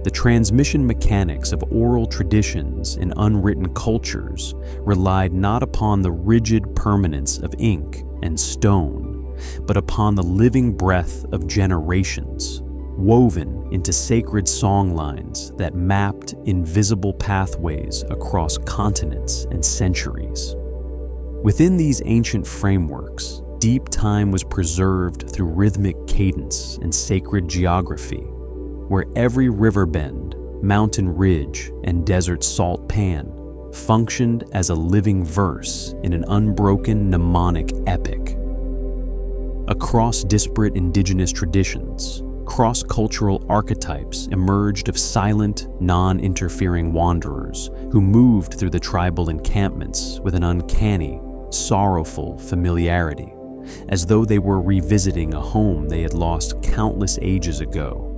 The transmission mechanics of oral traditions in unwritten cultures relied not upon the rigid permanence of ink and stone, but upon the living breath of generations, woven into sacred songlines that mapped invisible pathways across continents and centuries. Within these ancient frameworks, deep time was preserved through rhythmic cadence and sacred geography, where every river bend, mountain ridge, and desert salt pan functioned as a living verse in an unbroken mnemonic epic. Across disparate indigenous traditions, cross-cultural archetypes emerged of silent, non-interfering wanderers who moved through the tribal encampments with an uncanny, sorrowful familiarity, as though they were revisiting a home they had lost countless ages ago.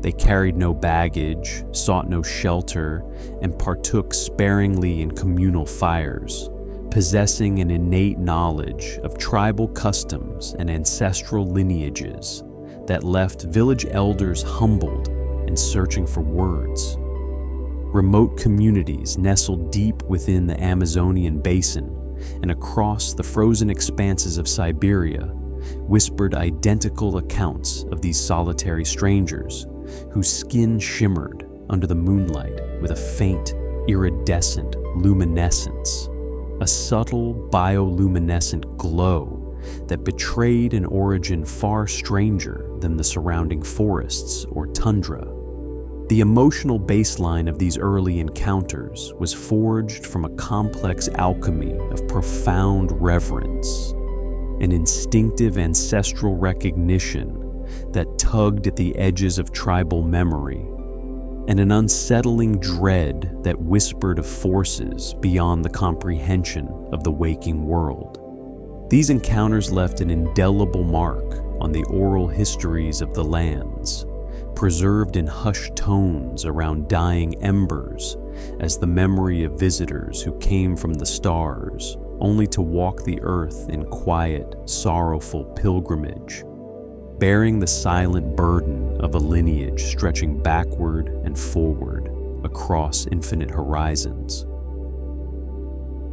They carried no baggage, sought no shelter, and partook sparingly in communal fires, possessing an innate knowledge of tribal customs and ancestral lineages that left village elders humbled and searching for words. Remote communities nestled deep within the Amazonian basin and across the frozen expanses of Siberia whispered identical accounts of these solitary strangers whose skin shimmered under the moonlight with a faint, iridescent luminescence, a subtle bioluminescent glow that betrayed an origin far stranger than the surrounding forests or tundra. The emotional baseline of these early encounters was forged from a complex alchemy of profound reverence, an instinctive ancestral recognition that tugged at the edges of tribal memory, and an unsettling dread that whispered of forces beyond the comprehension of the waking world. These encounters left an indelible mark on the oral histories of the lands, preserved in hushed tones around dying embers as the memory of visitors who came from the stars only to walk the earth in quiet, sorrowful pilgrimage, bearing the silent burden of a lineage stretching backward and forward across infinite horizons.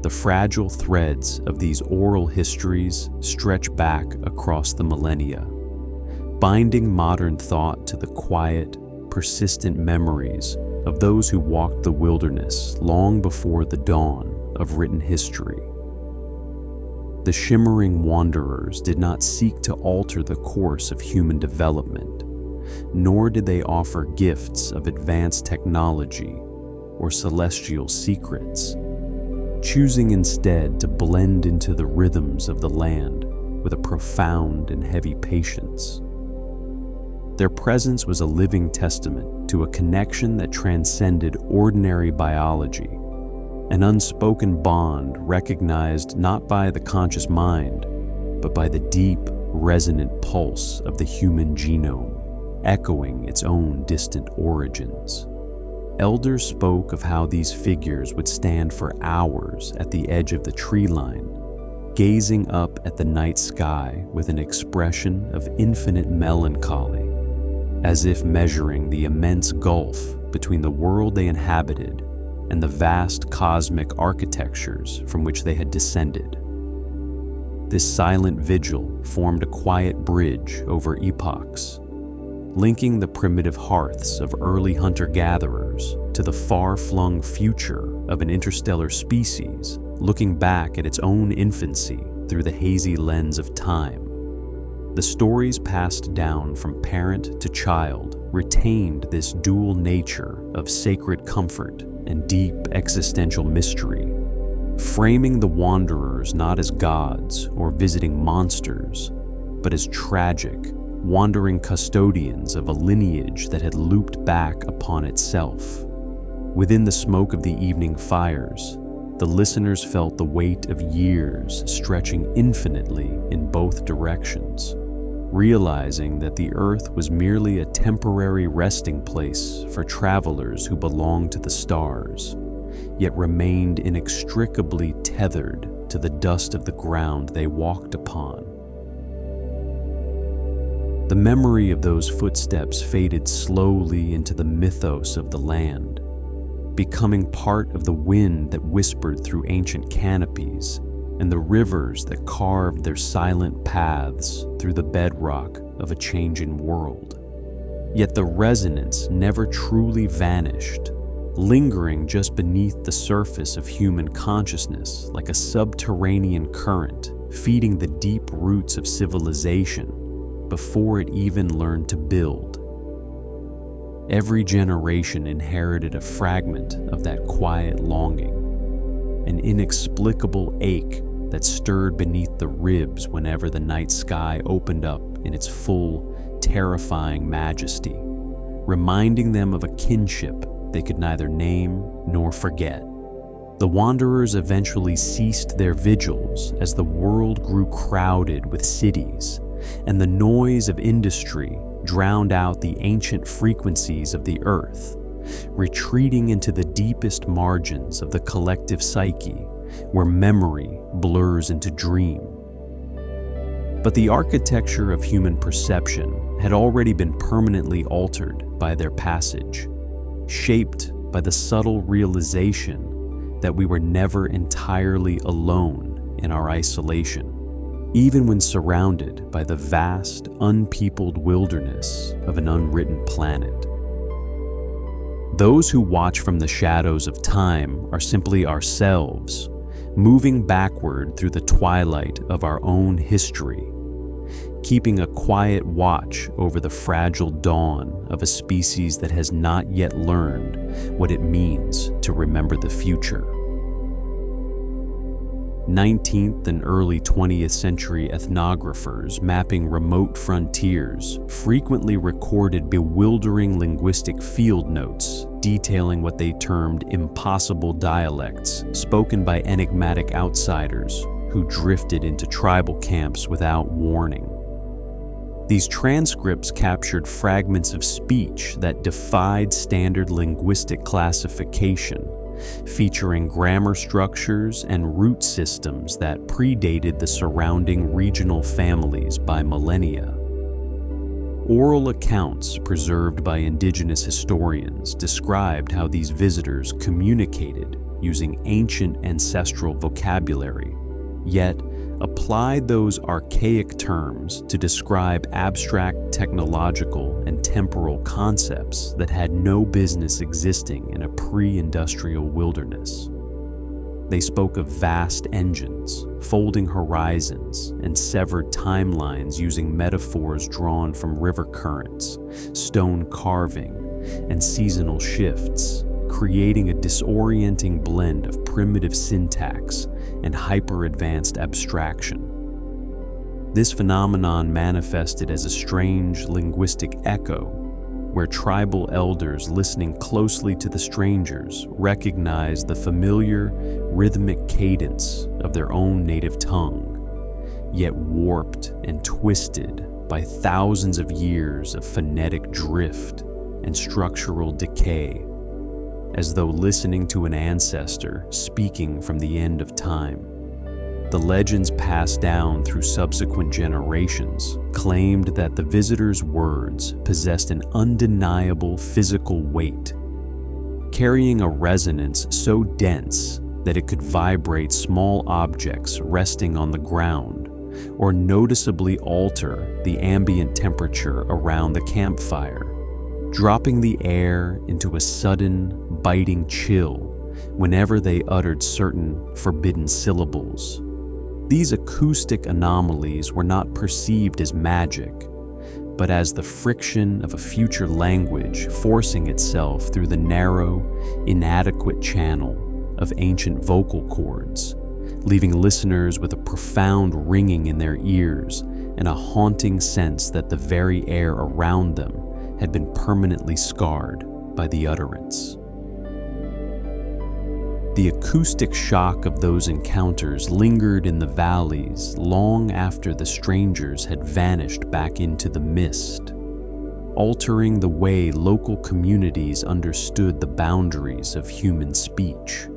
The fragile threads of these oral histories stretch back across the millennia, binding modern thought to the quiet, persistent memories of those who walked the wilderness long before the dawn of written history. The shimmering wanderers did not seek to alter the course of human development, nor did they offer gifts of advanced technology or celestial secrets, choosing instead to blend into the rhythms of the land with a profound and heavy patience. Their presence was a living testament to a connection that transcended ordinary biology, an unspoken bond recognized not by the conscious mind, but by the deep, resonant pulse of the human genome, echoing its own distant origins. Elders spoke of how these figures would stand for hours at the edge of the tree line, gazing up at the night sky with an expression of infinite melancholy, as if measuring the immense gulf between the world they inhabited and the vast cosmic architectures from which they had descended. This silent vigil formed a quiet bridge over epochs, linking the primitive hearths of early hunter-gatherers to the far-flung future of an interstellar species looking back at its own infancy through the hazy lens of time. The stories passed down from parent to child retained this dual nature of sacred comfort and deep existential mystery, framing the wanderers not as gods or visiting monsters, but as tragic, wandering custodians of a lineage that had looped back upon itself. Within the smoke of the evening fires, the listeners felt the weight of years stretching infinitely in both directions, realizing that the earth was merely a temporary resting place for travelers who belonged to the stars, yet remained inextricably tethered to the dust of the ground they walked upon. The memory of those footsteps faded slowly into the mythos of the land, becoming part of the wind that whispered through ancient canopies and the rivers that carved their silent paths through the bedrock of a changing world. Yet the resonance never truly vanished, lingering just beneath the surface of human consciousness like a subterranean current feeding the deep roots of civilization before it even learned to build. Every generation inherited a fragment of that quiet longing, an inexplicable ache that stirred beneath the ribs whenever the night sky opened up in its full, terrifying majesty, reminding them of a kinship they could neither name nor forget. The wanderers eventually ceased their vigils as the world grew crowded with cities, and the noise of industry drowned out the ancient frequencies of the earth, retreating into the deepest margins of the collective psyche, where memory blurs into dream. But the architecture of human perception had already been permanently altered by their passage, shaped by the subtle realization that we were never entirely alone in our isolation, even when surrounded by the vast, unpeopled wilderness of an unwritten planet. Those who watch from the shadows of time are simply ourselves, moving backward through the twilight of our own history, keeping a quiet watch over the fragile dawn of a species that has not yet learned what it means to remember the future. 19th and early 20th century ethnographers mapping remote frontiers frequently recorded bewildering linguistic field notes detailing what they termed impossible dialects spoken by enigmatic outsiders who drifted into tribal camps without warning. These transcripts captured fragments of speech that defied standard linguistic classification, featuring grammar structures and root systems that predated the surrounding regional families by millennia. Oral accounts preserved by indigenous historians described how these visitors communicated using ancient ancestral vocabulary, yet applied those archaic terms to describe abstract technological and temporal concepts that had no business existing in a pre-industrial wilderness. They spoke of vast engines, folding horizons, and severed timelines using metaphors drawn from river currents, stone carving, and seasonal shifts, creating a disorienting blend of primitive syntax and hyper-advanced abstraction. This phenomenon manifested as a strange linguistic echo, where tribal elders listening closely to the strangers recognized the familiar rhythmic cadence of their own native tongue, yet warped and twisted by thousands of years of phonetic drift and structural decay, as though listening to an ancestor speaking from the end of time. The legends passed down through subsequent generations claimed that the visitors' words possessed an undeniable physical weight, carrying a resonance so dense that it could vibrate small objects resting on the ground or noticeably alter the ambient temperature around the campfire, dropping the air into a sudden, biting chill whenever they uttered certain forbidden syllables. These acoustic anomalies were not perceived as magic, but as the friction of a future language forcing itself through the narrow, inadequate channel of ancient vocal cords, leaving listeners with a profound ringing in their ears and a haunting sense that the very air around them had been permanently scarred by the utterance. The acoustic shock of those encounters lingered in the valleys long after the strangers had vanished back into the mist, altering the way local communities understood the boundaries of human speech.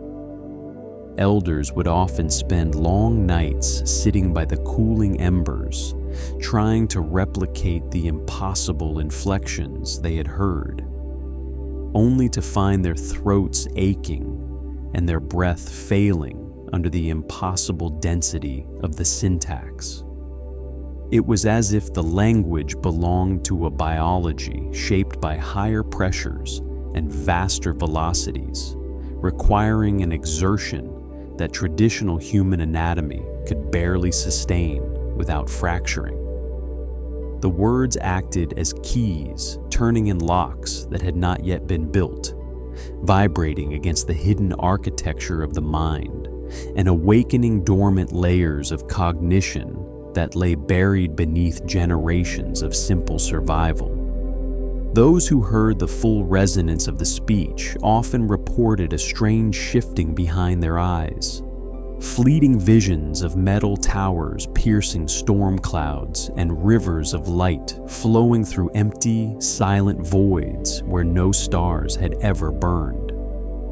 Elders would often spend long nights sitting by the cooling embers, trying to replicate the impossible inflections they had heard, only to find their throats aching and their breath failing under the impossible density of the syntax. It was as if the language belonged to a biology shaped by higher pressures and vaster velocities, requiring an exertion that traditional human anatomy could barely sustain without fracturing. The words acted as keys, turning in locks that had not yet been built, vibrating against the hidden architecture of the mind and awakening dormant layers of cognition that lay buried beneath generations of simple survival. Those who heard the full resonance of the speech often reported a strange shifting behind their eyes, fleeting visions of metal towers piercing storm clouds and rivers of light flowing through empty, silent voids where no stars had ever burned.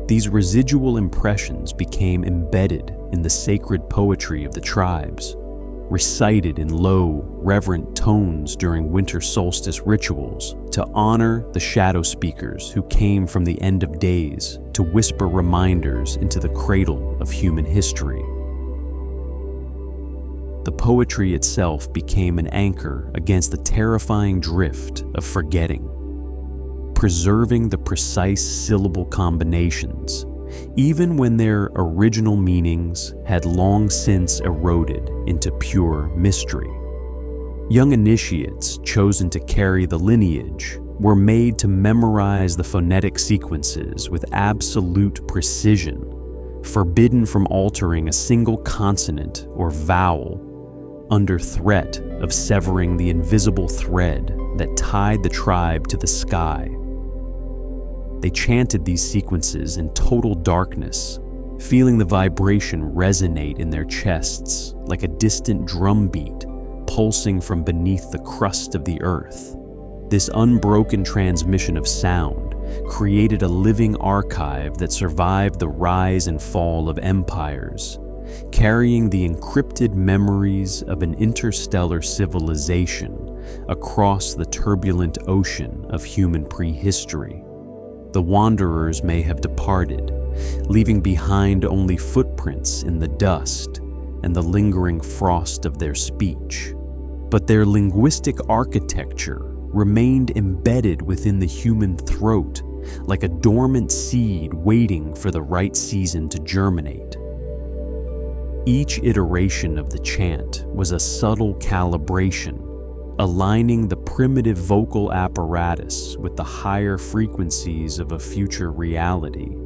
These residual impressions became embedded in the sacred poetry of the tribes, recited in low, reverent tones during winter solstice rituals to honor the shadow speakers who came from the end of days to whisper reminders into the cradle of human history. The poetry itself became an anchor against the terrifying drift of forgetting, preserving the precise syllable combinations, even when their original meanings had long since eroded into pure mystery. Young initiates chosen to carry the lineage were made to memorize the phonetic sequences with absolute precision, forbidden from altering a single consonant or vowel under threat of severing the invisible thread that tied the tribe to the sky. They chanted these sequences in total darkness, feeling the vibration resonate in their chests like a distant drumbeat pulsing from beneath the crust of the earth. This unbroken transmission of sound created a living archive that survived the rise and fall of empires, carrying the encrypted memories of an interstellar civilization across the turbulent ocean of human prehistory. The wanderers may have departed, leaving behind only footprints in the dust and the lingering frost of their speech. But their linguistic architecture remained embedded within the human throat, like a dormant seed waiting for the right season to germinate. Each iteration of the chant was a subtle calibration, aligning the primitive vocal apparatus with the higher frequencies of a future reality,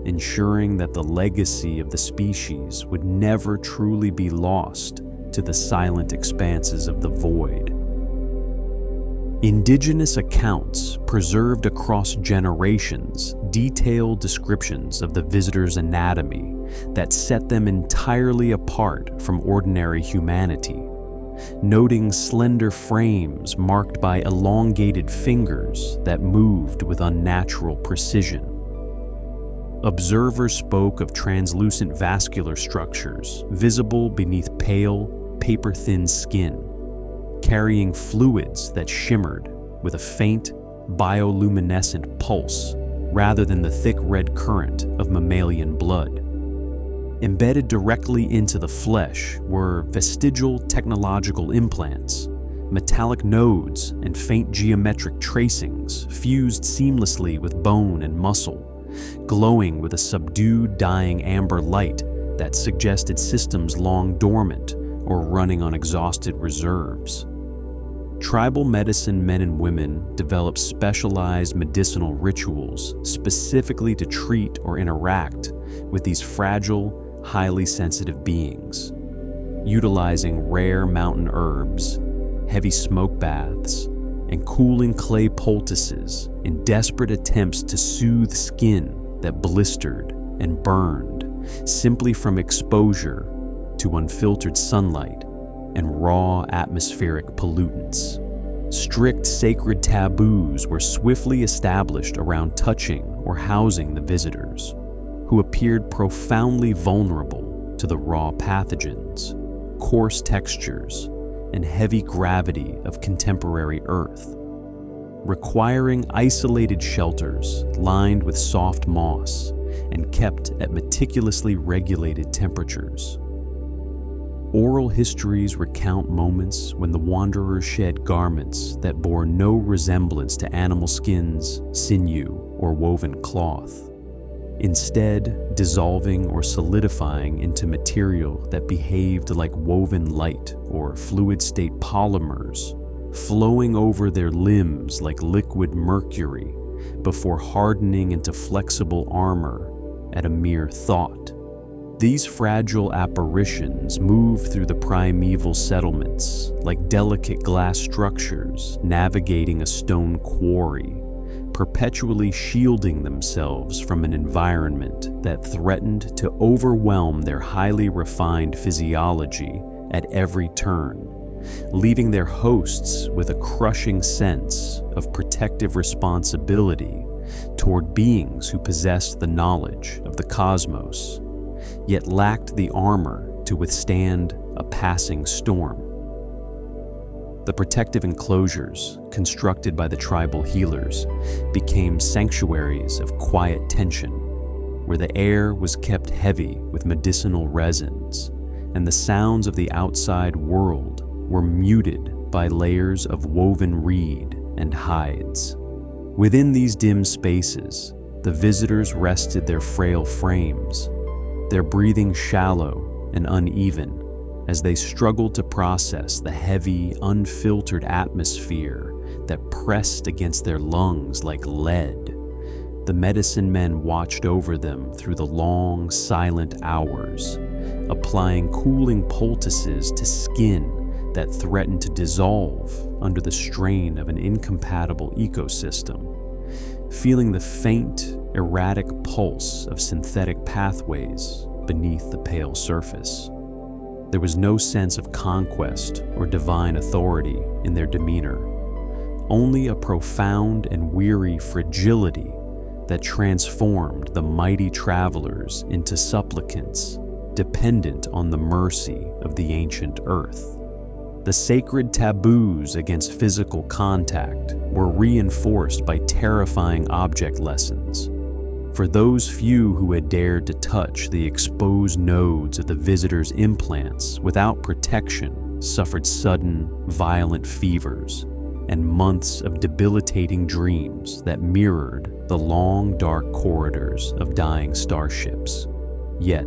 ensuring that the legacy of the species would never truly be lost to the silent expanses of the void. Indigenous accounts preserved across generations detailed descriptions of the visitors' anatomy that set them entirely apart from ordinary humanity, noting slender frames marked by elongated fingers that moved with unnatural precision. Observers spoke of translucent vascular structures visible beneath pale, paper-thin skin, carrying fluids that shimmered with a faint, bioluminescent pulse rather than the thick red current of mammalian blood. Embedded directly into the flesh were vestigial technological implants, metallic nodes and faint geometric tracings fused seamlessly with bone and muscle, glowing with a subdued dying amber light that suggested systems long dormant or running on exhausted reserves. Tribal medicine men and women developed specialized medicinal rituals specifically to treat or interact with these fragile, highly sensitive beings, utilizing rare mountain herbs, heavy smoke baths, and cooling clay poultices in desperate attempts to soothe skin that blistered and burned simply from exposure to unfiltered sunlight and raw atmospheric pollutants. Strict sacred taboos were swiftly established around touching or housing the visitors, who appeared profoundly vulnerable to the raw pathogens, coarse textures, and heavy gravity of contemporary Earth, requiring isolated shelters lined with soft moss and kept at meticulously regulated temperatures. Oral histories recount moments when the wanderers shed garments that bore no resemblance to animal skins, sinew, or woven cloth, instead dissolving or solidifying into material that behaved like woven light or fluid-state polymers, flowing over their limbs like liquid mercury before hardening into flexible armor at a mere thought. These fragile apparitions move through the primeval settlements like delicate glass structures navigating a stone quarry, perpetually shielding themselves from an environment that threatened to overwhelm their highly refined physiology at every turn, leaving their hosts with a crushing sense of protective responsibility toward beings who possessed the knowledge of the cosmos, yet lacked the armor to withstand a passing storm. The protective enclosures constructed by the tribal healers became sanctuaries of quiet tension, where the air was kept heavy with medicinal resins, and the sounds of the outside world were muted by layers of woven reed and hides. Within these dim spaces, the visitors rested their frail frames, their breathing shallow and uneven as they struggled to process the heavy, unfiltered atmosphere that pressed against their lungs like lead. The medicine men watched over them through the long, silent hours, applying cooling poultices to skin that threatened to dissolve under the strain of an incompatible ecosystem, feeling the faint, erratic pulse of synthetic pathways beneath the pale surface. There was no sense of conquest or divine authority in their demeanor, only a profound and weary fragility that transformed the mighty travelers into supplicants dependent on the mercy of the ancient earth. The sacred taboos against physical contact were reinforced by terrifying object lessons. For those few who had dared to touch the exposed nodes of the visitors' implants without protection suffered sudden, violent fevers and months of debilitating dreams that mirrored the long, dark corridors of dying starships. Yet,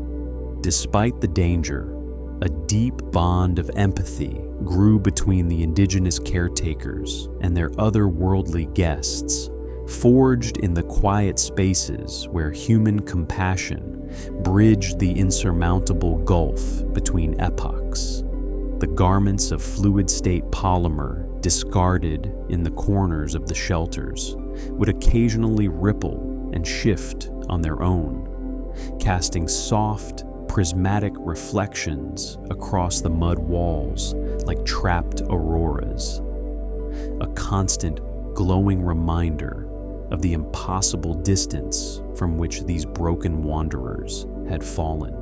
despite the danger, a deep bond of empathy grew between the indigenous caretakers and their otherworldly guests, forged in the quiet spaces where human compassion bridged the insurmountable gulf between epochs. The garments of fluid-state polymer discarded in the corners of the shelters would occasionally ripple and shift on their own, casting soft, prismatic reflections across the mud walls like trapped auroras, a constant glowing reminder of the impossible distance from which these broken wanderers had fallen.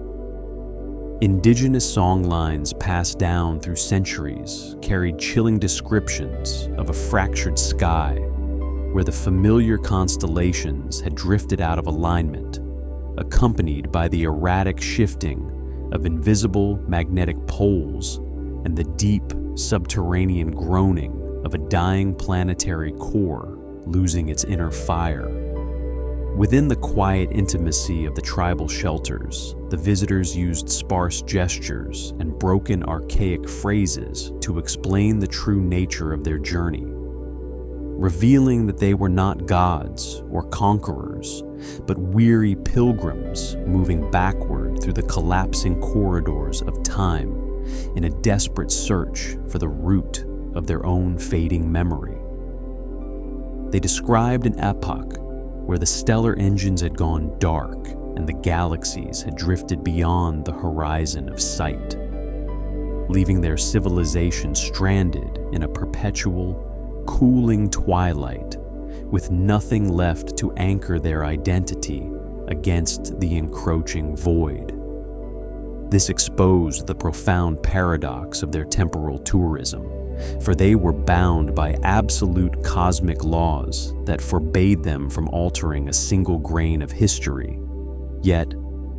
Indigenous songlines passed down through centuries carried chilling descriptions of a fractured sky where the familiar constellations had drifted out of alignment, accompanied by the erratic shifting of invisible magnetic poles and the deep subterranean groaning of a dying planetary core losing its inner fire. Within the quiet intimacy of the tribal shelters, the visitors used sparse gestures and broken archaic phrases to explain the true nature of their journey, revealing that they were not gods or conquerors, but weary pilgrims moving backward through the collapsing corridors of time in a desperate search for the root of their own fading memory. They described an epoch where the stellar engines had gone dark and the galaxies had drifted beyond the horizon of sight, leaving their civilization stranded in a perpetual, cooling twilight with nothing left to anchor their identity against the encroaching void. This exposed the profound paradox of their temporal tourism, for they were bound by absolute cosmic laws that forbade them from altering a single grain of history. Yet,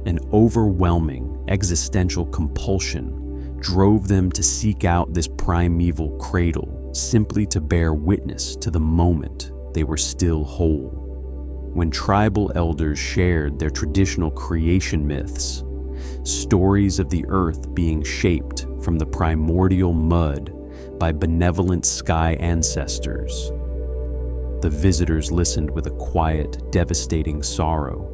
an overwhelming existential compulsion drove them to seek out this primeval cradle simply to bear witness to the moment they were still whole. When tribal elders shared their traditional creation myths, stories of the earth being shaped from the primordial mud by benevolent sky ancestors, the visitors listened with a quiet, devastating sorrow,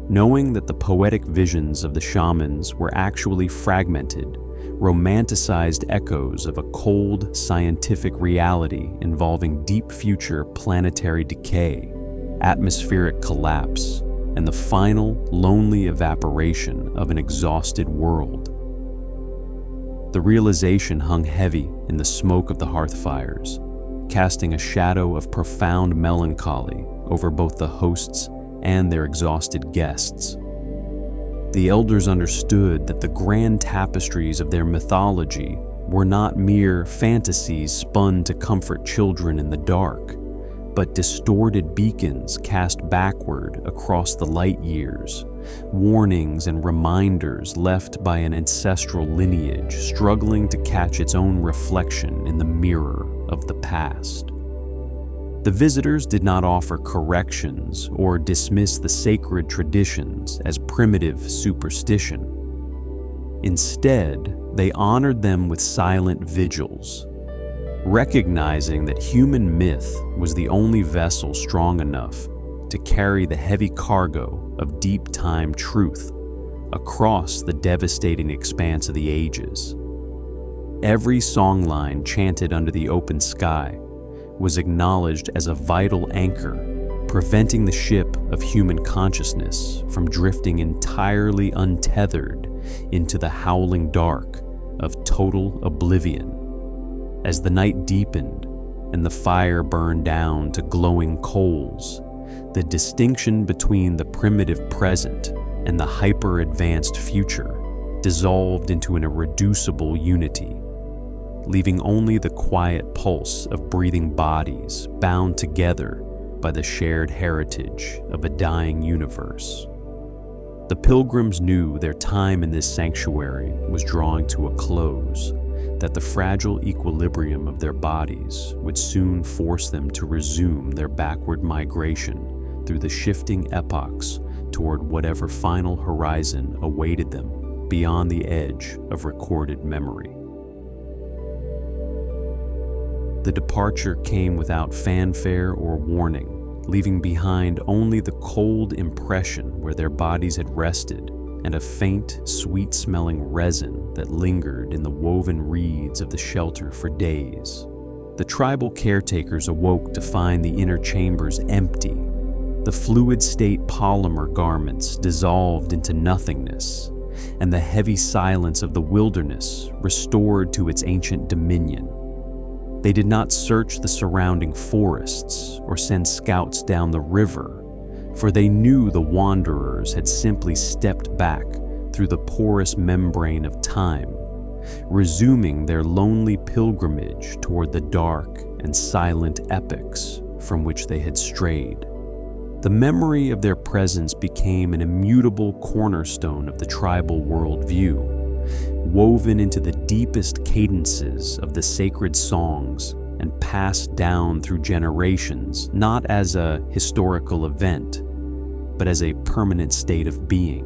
knowing that the poetic visions of the shamans were actually fragmented, romanticized echoes of a cold, scientific reality involving deep future planetary decay, atmospheric collapse, and the final, lonely evaporation of an exhausted world. The realization hung heavy in the smoke of the hearth fires, casting a shadow of profound melancholy over both the hosts and their exhausted guests. The elders understood that the grand tapestries of their mythology were not mere fantasies spun to comfort children in the dark, but distorted beacons cast backward across the light years, warnings and reminders left by an ancestral lineage struggling to catch its own reflection in the mirror of the past. The visitors did not offer corrections or dismiss the sacred traditions as primitive superstition. Instead, they honored them with silent vigils, recognizing that human myth was the only vessel strong enough to carry the heavy cargo of deep-time truth across the devastating expanse of the ages. Every songline chanted under the open sky was acknowledged as a vital anchor, preventing the ship of human consciousness from drifting entirely untethered into the howling dark of total oblivion. As the night deepened and the fire burned down to glowing coals, the distinction between the primitive present and the hyper-advanced future dissolved into an irreducible unity, leaving only the quiet pulse of breathing bodies bound together by the shared heritage of a dying universe. The pilgrims knew their time in this sanctuary was drawing to a close, that the fragile equilibrium of their bodies would soon force them to resume their backward migration through the shifting epochs toward whatever final horizon awaited them beyond the edge of recorded memory. The departure came without fanfare or warning, leaving behind only the cold impression where their bodies had rested and a faint, sweet-smelling resin that lingered in the woven reeds of the shelter for days. The tribal caretakers awoke to find the inner chambers empty, the fluid-state polymer garments dissolved into nothingness, and the heavy silence of the wilderness restored to its ancient dominion. They did not search the surrounding forests or send scouts down the river, for they knew the wanderers had simply stepped back through the porous membrane of time, resuming their lonely pilgrimage toward the dark and silent epochs from which they had strayed. The memory of their presence became an immutable cornerstone of the tribal worldview, woven into the deepest cadences of the sacred songs and passed down through generations, not as a historical event, but as a permanent state of being.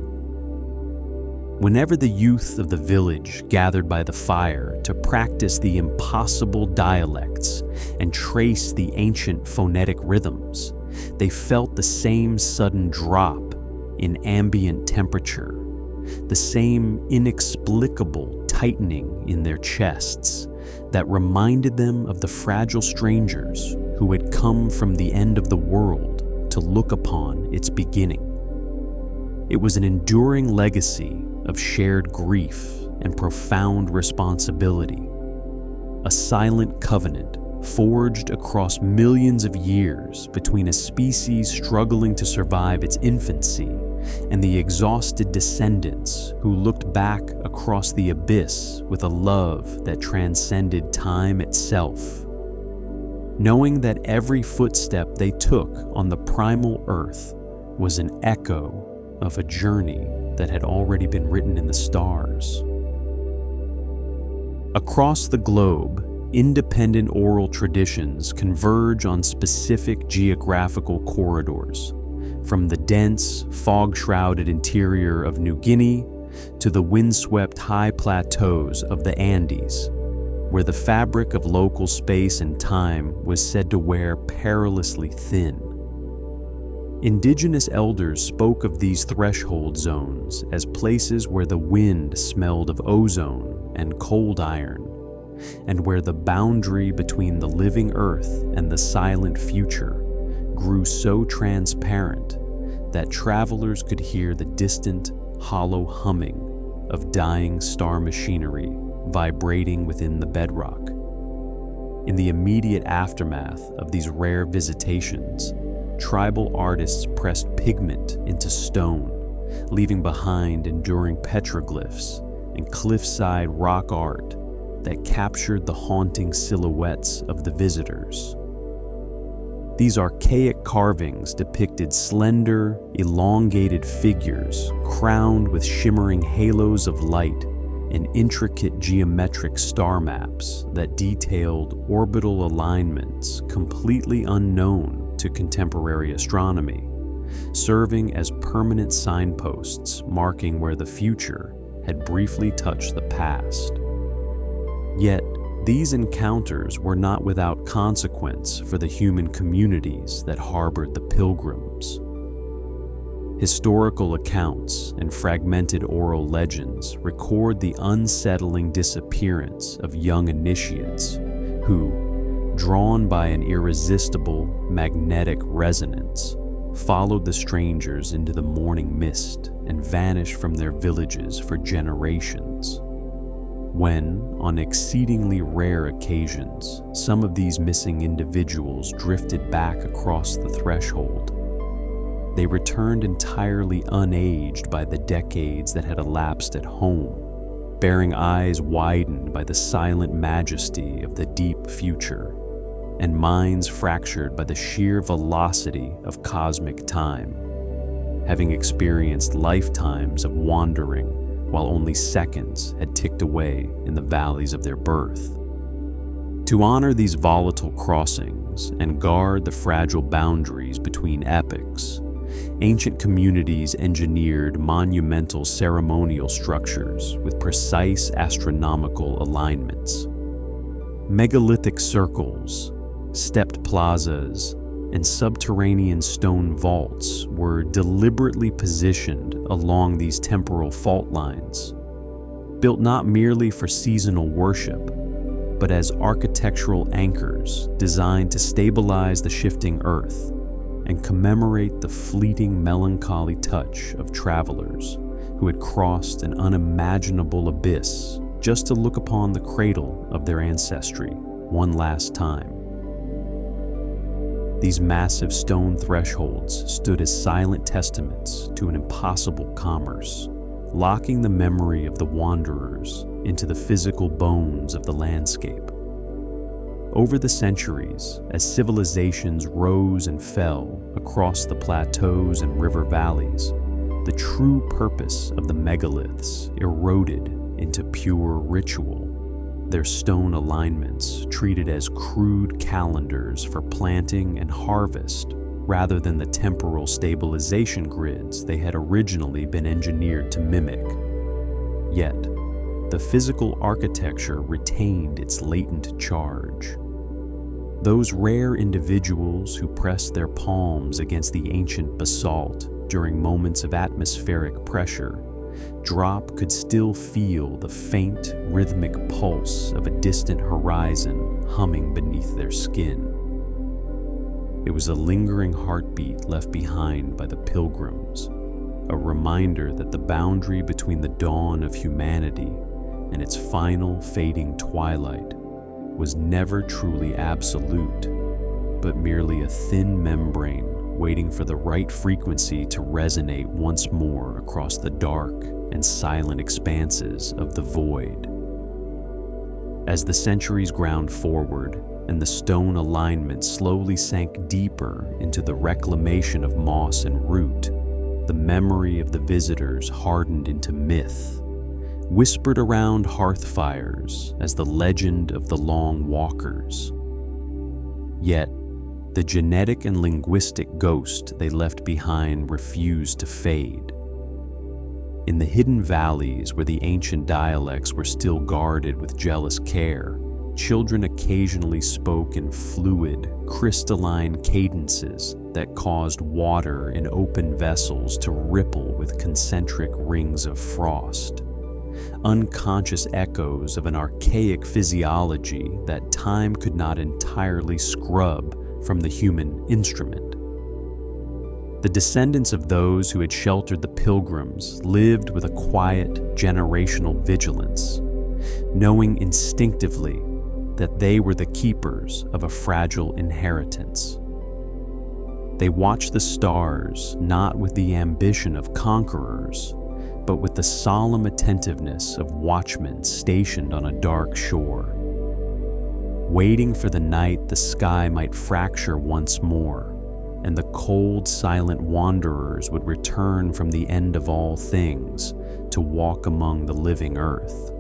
Whenever the youth of the village gathered by the fire to practice the impossible dialects and trace the ancient phonetic rhythms, they felt the same sudden drop in ambient temperature, the same inexplicable tightening in their chests that reminded them of the fragile strangers who had come from the end of the world to look upon its beginning. It was an enduring legacy of shared grief and profound responsibility, a silent covenant forged across millions of years between a species struggling to survive its infancy and the exhausted descendants who looked back across the abyss with a love that transcended time itself, knowing that every footstep they took on the primal earth was an echo of a journey that had already been written in the stars. Across the globe, independent oral traditions converge on specific geographical corridors, from the dense, fog-shrouded interior of New Guinea to the windswept high plateaus of the Andes, where the fabric of local space and time was said to wear perilously thin. Indigenous elders spoke of these threshold zones as places where the wind smelled of ozone and cold iron, and where the boundary between the living earth and the silent future grew so transparent that travelers could hear the distant, hollow humming of dying star machinery vibrating within the bedrock. In the immediate aftermath of these rare visitations, tribal artists pressed pigment into stone, leaving behind enduring petroglyphs and cliffside rock art that captured the haunting silhouettes of the visitors. These archaic carvings depicted slender, elongated figures crowned with shimmering halos of light and intricate geometric star maps that detailed orbital alignments completely unknown to contemporary astronomy, serving as permanent signposts marking where the future had briefly touched the past. Yet, these encounters were not without consequence for the human communities that harbored the pilgrims. Historical accounts and fragmented oral legends record the unsettling disappearance of young initiates who, drawn by an irresistible magnetic resonance, followed the strangers into the morning mist and vanished from their villages for generations. When, on exceedingly rare occasions, some of these missing individuals drifted back across the threshold, they returned entirely unaged by the decades that had elapsed at home, bearing eyes widened by the silent majesty of the deep future, and minds fractured by the sheer velocity of cosmic time, having experienced lifetimes of wandering while only seconds had ticked away in the valleys of their birth. To honor these volatile crossings and guard the fragile boundaries between epochs, ancient communities engineered monumental ceremonial structures with precise astronomical alignments. Megalithic circles, stepped plazas, and subterranean stone vaults were deliberately positioned along these temporal fault lines, built not merely for seasonal worship, but as architectural anchors designed to stabilize the shifting earth and commemorate the fleeting melancholy touch of travelers who had crossed an unimaginable abyss just to look upon the cradle of their ancestry one last time. These massive stone thresholds stood as silent testaments to an impossible commerce, locking the memory of the wanderers into the physical bones of the landscape. Over the centuries, as civilizations rose and fell across the plateaus and river valleys, the true purpose of the megaliths eroded into pure ritual, their stone alignments treated as crude calendars for planting and harvest rather than the temporal stabilization grids they had originally been engineered to mimic. Yet, the physical architecture retained its latent charge. Those rare individuals who pressed their palms against the ancient basalt during moments of atmospheric pressure, Drop could still feel the faint, rhythmic pulse of a distant horizon humming beneath their skin. It was a lingering heartbeat left behind by the pilgrims, a reminder that the boundary between the dawn of humanity and its final fading twilight was never truly absolute, but merely a thin membrane waiting waiting for the right frequency to resonate once more across the dark and silent expanses of the void. As the centuries ground forward and the stone alignment slowly sank deeper into the reclamation of moss and root, the memory of the visitors hardened into myth, whispered around hearth fires as the legend of the Long Walkers. Yet, the genetic and linguistic ghost they left behind refused to fade. In the hidden valleys where the ancient dialects were still guarded with jealous care, children occasionally spoke in fluid, crystalline cadences that caused water in open vessels to ripple with concentric rings of frost, unconscious echoes of an archaic physiology that time could not entirely scrub from the human instrument. The descendants of those who had sheltered the pilgrims lived with a quiet, generational vigilance, knowing instinctively that they were the keepers of a fragile inheritance. They watched the stars not with the ambition of conquerors, but with the solemn attentiveness of watchmen stationed on a dark shore, waiting for the night the sky might fracture once more, and the cold, silent wanderers would return from the end of all things to walk among the living earth.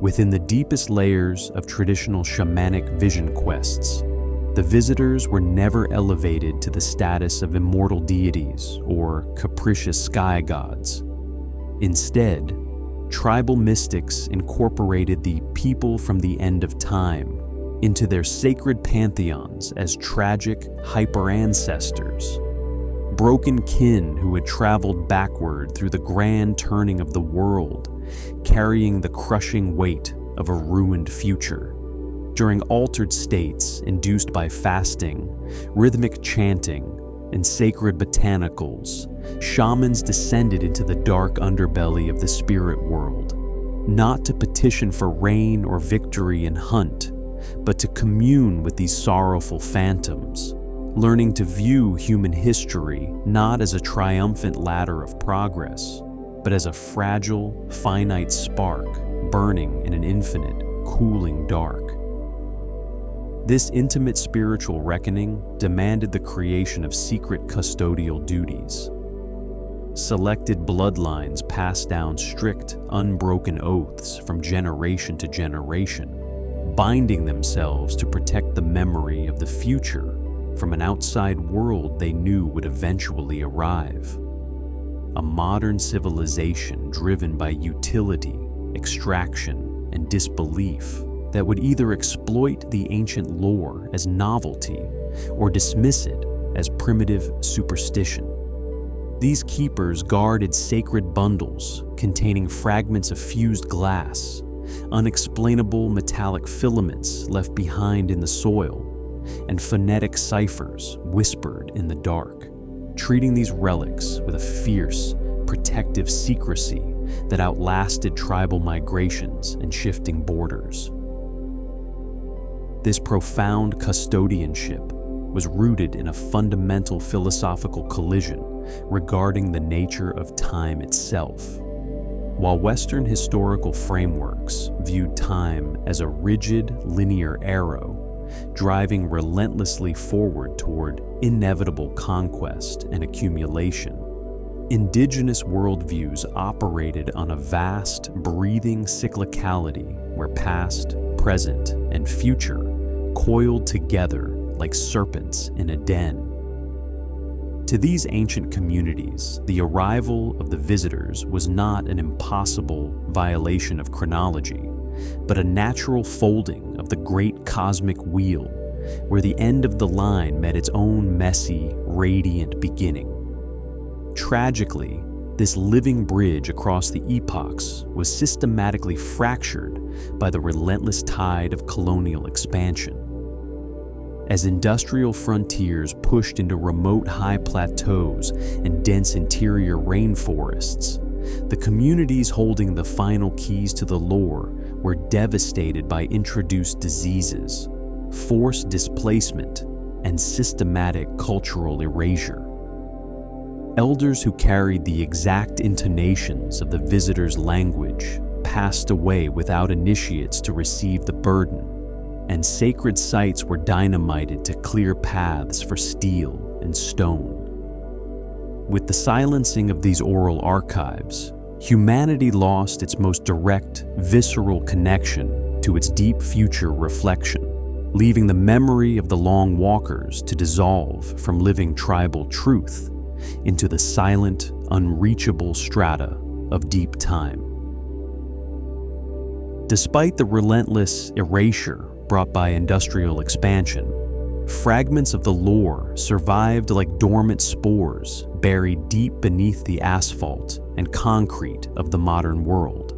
Within the deepest layers of traditional shamanic vision quests, the visitors were never elevated to the status of immortal deities or capricious sky gods. Instead, tribal mystics incorporated the people from the end of time into their sacred pantheons as tragic hyper-ancestors, broken kin who had traveled backward through the grand turning of the world, carrying the crushing weight of a ruined future. During altered states induced by fasting, rhythmic chanting, and sacred botanicals, shamans descended into the dark underbelly of the spirit world, not to petition for rain or victory and hunt, but to commune with these sorrowful phantoms, learning to view human history not as a triumphant ladder of progress, but as a fragile, finite spark burning in an infinite, cooling dark. This intimate spiritual reckoning demanded the creation of secret custodial duties. Selected bloodlines passed down strict, unbroken oaths from generation to generation, binding themselves to protect the memory of the future from an outside world they knew would eventually arrive. A modern civilization driven by utility, extraction, and disbelief that would either exploit the ancient lore as novelty or dismiss it as primitive superstition. These keepers guarded sacred bundles containing fragments of fused glass, unexplainable metallic filaments left behind in the soil, and phonetic ciphers whispered in the dark, treating these relics with a fierce, protective secrecy that outlasted tribal migrations and shifting borders. This profound custodianship was rooted in a fundamental philosophical collision regarding the nature of time itself. While Western historical frameworks viewed time as a rigid, linear arrow, driving relentlessly forward toward inevitable conquest and accumulation, indigenous worldviews operated on a vast, breathing cyclicality where past, present, and future coiled together like serpents in a den. To these ancient communities, the arrival of the visitors was not an impossible violation of chronology, but a natural folding of the great cosmic wheel, where the end of the line met its own messy, radiant beginning. Tragically, this living bridge across the epochs was systematically fractured by the relentless tide of colonial expansion. As industrial frontiers pushed into remote high plateaus and dense interior rainforests, the communities holding the final keys to the lore were devastated by introduced diseases, forced displacement, and systematic cultural erasure. Elders who carried the exact intonations of the visitor's language passed away without initiates to receive the burden, and sacred sites were dynamited to clear paths for steel and stone. With the silencing of these oral archives, humanity lost its most direct, visceral connection to its deep future reflection, leaving the memory of the long walkers to dissolve from living tribal truth into the silent, unreachable strata of deep time. Despite the relentless erasure brought by industrial expansion, fragments of the lore survived like dormant spores buried deep beneath the asphalt and concrete of the modern world.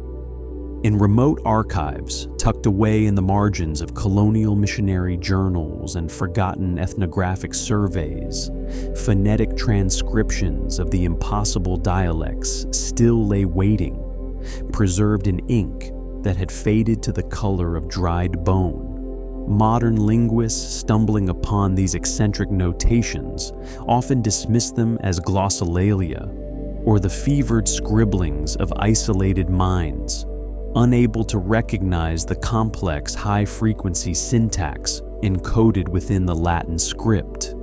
In remote archives tucked away in the margins of colonial missionary journals and forgotten ethnographic surveys, phonetic transcriptions of the impossible dialects still lay waiting, preserved in ink that had faded to the color of dried bone. Modern linguists stumbling upon these eccentric notations often dismiss them as glossolalia or the fevered scribblings of isolated minds, unable to recognize the complex high-frequency syntax encoded within the Latin script.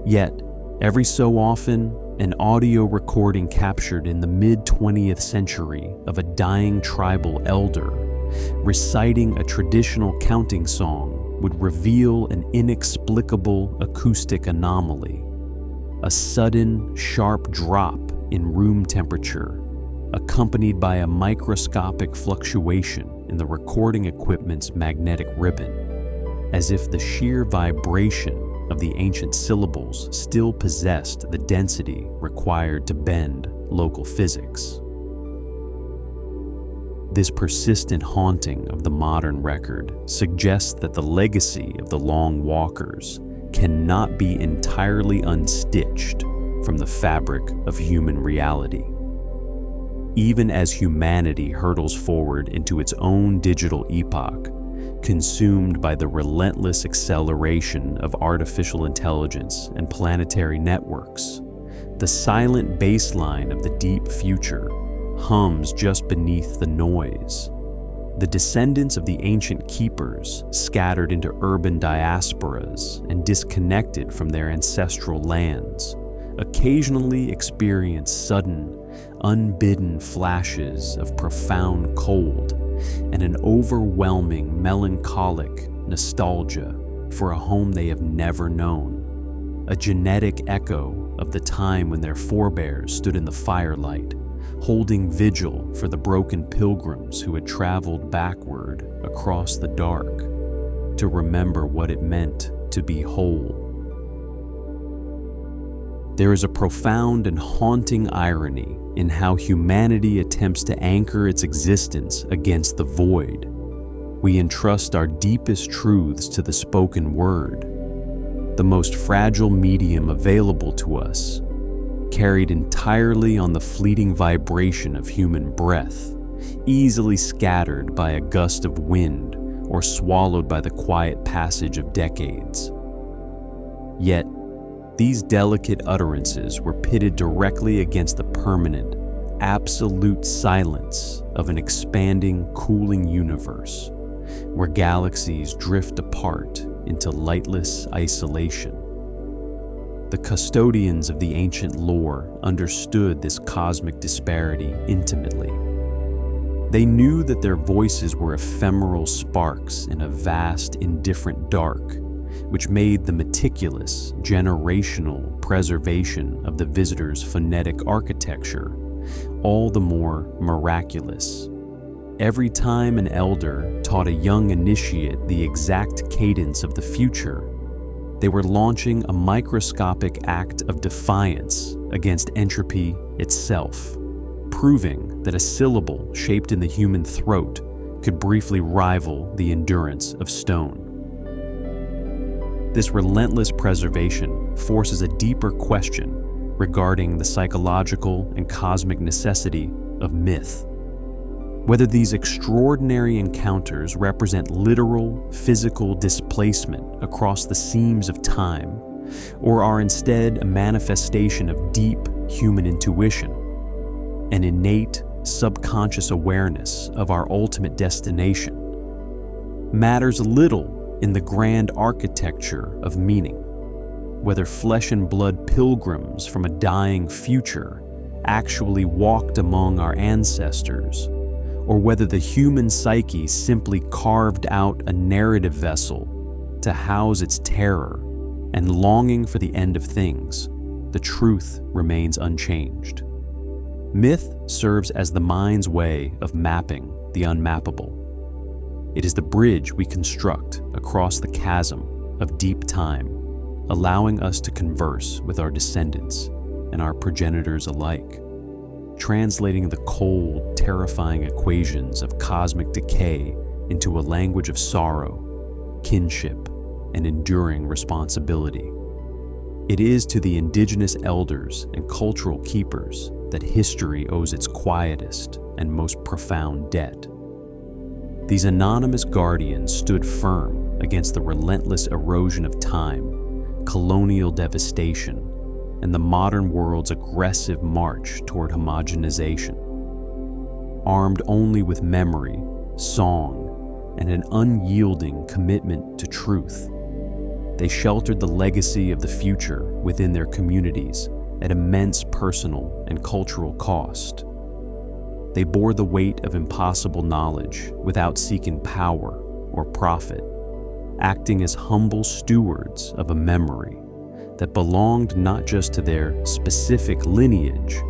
Yet, every so often, an audio recording captured in the mid-20th century of a dying tribal elder reciting a traditional counting song would reveal an inexplicable acoustic anomaly, a sudden, sharp drop in room temperature, accompanied by a microscopic fluctuation in the recording equipment's magnetic ribbon, as if the sheer vibration of the ancient syllables still possessed the density required to bend local physics. This persistent haunting of the modern record suggests that the legacy of the long walkers cannot be entirely unstitched from the fabric of human reality. Even as humanity hurtles forward into its own digital epoch, consumed by the relentless acceleration of artificial intelligence and planetary networks, the silent baseline of the deep future hums just beneath the noise. The descendants of the ancient keepers, scattered into urban diasporas and disconnected from their ancestral lands, occasionally experience sudden, unbidden flashes of profound cold and an overwhelming melancholic nostalgia for a home they have never known, a genetic echo of the time when their forebears stood in the firelight, holding vigil for the broken pilgrims who had traveled backward across the dark to remember what it meant to be whole. There is a profound and haunting irony in how humanity attempts to anchor its existence against the void. We entrust our deepest truths to the spoken word, the most fragile medium available to us, carried entirely on the fleeting vibration of human breath, easily scattered by a gust of wind or swallowed by the quiet passage of decades. Yet, these delicate utterances were pitted directly against the permanent, absolute silence of an expanding, cooling universe, where galaxies drift apart into lightless isolation. The custodians of the ancient lore understood this cosmic disparity intimately. They knew that their voices were ephemeral sparks in a vast, indifferent dark, which made the meticulous, generational preservation of the visitor's phonetic architecture all the more miraculous. Every time an elder taught a young initiate the exact cadence of the future, they were launching a microscopic act of defiance against entropy itself, proving that a syllable shaped in the human throat could briefly rival the endurance of stone. This relentless preservation forces a deeper question regarding the psychological and cosmic necessity of myth. Whether these extraordinary encounters represent literal, physical displacement across the seams of time, or are instead a manifestation of deep human intuition, an innate subconscious awareness of our ultimate destination, matters little in the grand architecture of meaning. Whether flesh and blood pilgrims from a dying future actually walked among our ancestors, or whether the human psyche simply carved out a narrative vessel to house its terror and longing for the end of things, the truth remains unchanged. Myth serves as the mind's way of mapping the unmappable. It is the bridge we construct across the chasm of deep time, allowing us to converse with our descendants and our progenitors alike, translating the cold, terrifying equations of cosmic decay into a language of sorrow, kinship, and enduring responsibility. It is to the indigenous elders and cultural keepers that history owes its quietest and most profound debt. These anonymous guardians stood firm against the relentless erosion of time, colonial devastation, and the modern world's aggressive march toward homogenization. Armed only with memory, song, and an unyielding commitment to truth, they sheltered the legacy of the future within their communities at immense personal and cultural cost. They bore the weight of impossible knowledge without seeking power or profit, acting as humble stewards of a memory that belonged not just to their specific lineage,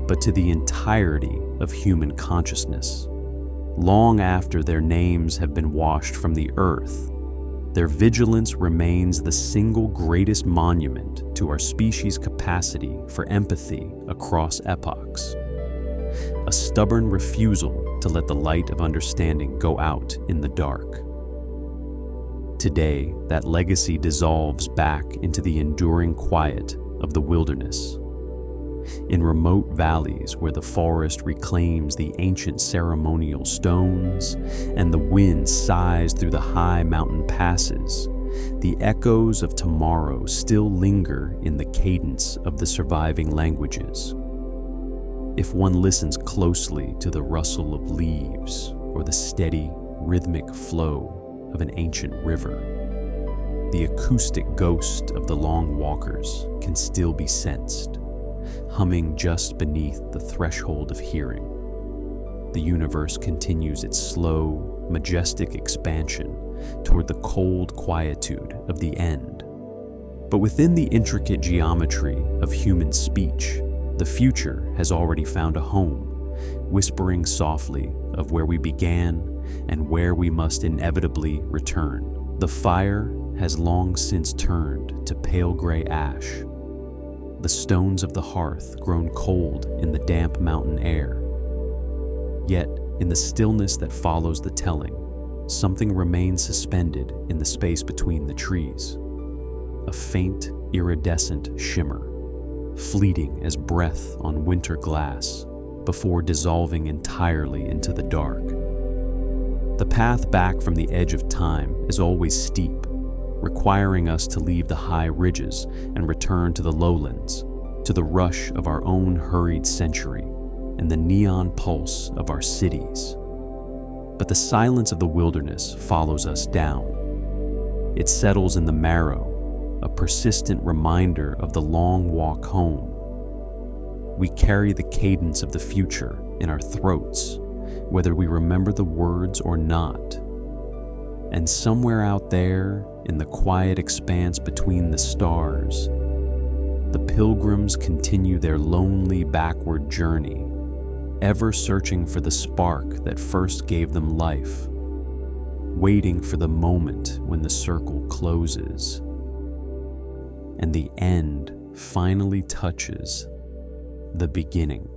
but to the entirety of human consciousness. Long after their names have been washed from the earth, their vigilance remains the single greatest monument to our species' capacity for empathy across epochs. A stubborn refusal to let the light of understanding go out in the dark. Today, that legacy dissolves back into the enduring quiet of the wilderness. In remote valleys where the forest reclaims the ancient ceremonial stones and the wind sighs through the high mountain passes, the echoes of tomorrow still linger in the cadence of the surviving languages. If one listens closely to the rustle of leaves or the steady, rhythmic flow of an ancient river, the acoustic ghost of the long walkers can still be sensed, humming just beneath the threshold of hearing. The universe continues its slow, majestic expansion toward the cold quietude of the end. But within the intricate geometry of human speech, the future has already found a home, whispering softly of where we began and where we must inevitably return. The fire has long since turned to pale gray ash, the stones of the hearth grown cold in the damp mountain air. Yet, in the stillness that follows the telling, something remains suspended in the space between the trees. A faint, iridescent shimmer, fleeting as breath on winter glass, before dissolving entirely into the dark. The path back from the edge of time is always steep, requiring us to leave the high ridges and return to the lowlands, to the rush of our own hurried century and the neon pulse of our cities. But the silence of the wilderness follows us down. It settles in the marrow, a persistent reminder of the long walk home. We carry the cadence of the future in our throats, whether we remember the words or not. And somewhere out there, in the quiet expanse between the stars, the pilgrims continue their lonely backward journey, ever searching for the spark that first gave them life, waiting for the moment when the circle closes and the end finally touches the beginning.